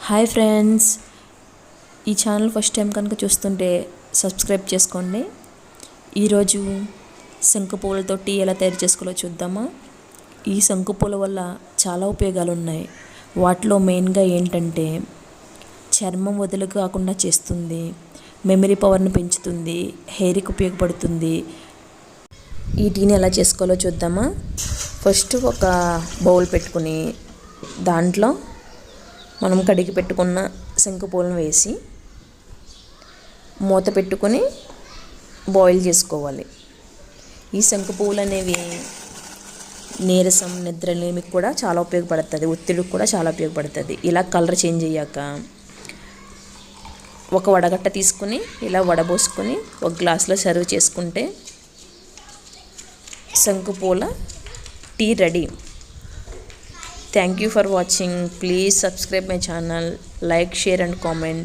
Hi friends, ఈ channel first time కనుక చూస్తుంటే సబ్స్క్రైబ్ చేసుకోండి. ఈరోజు శంకు పూలతో టీ ఎలా తయారు చేసుకోవాలో చూద్దామా. ఈ శంకు పూల వల్ల చాలా ఉపయోగాలు ఉన్నాయి. వాటిలో మెయిన్గా ఏంటంటే చర్మం వదులు కాకుండా చేస్తుంది, మెమరీ పవర్ని పెంచుతుంది, హెయిర్కి ఉపయోగపడుతుంది. ఈ టీని ఎలా చేసుకోవాలో చూద్దామా. ఫస్ట్ ఒక బౌల్ పెట్టుకుని దాంట్లో మనం కడిగి పెట్టుకున్న శంకు పూలను వేసి మూత పెట్టుకొని బాయిల్ చేసుకోవాలి. ఈ శంకు పువ్వులు అనేవి నీరసం, నిద్రలేమికి కూడా చాలా ఉపయోగపడుతుంది, ఒత్తిడికి కూడా చాలా ఉపయోగపడుతుంది. ఇలా కలర్ చేంజ్ అయ్యాక ఒక వడగట్ట తీసుకుని ఇలా వడబోసుకొని ఒక గ్లాస్లో సర్వ్ చేసుకుంటే శంకు పూల tea ready. Thank you for watching. Please subscribe my channel, like, share and comment.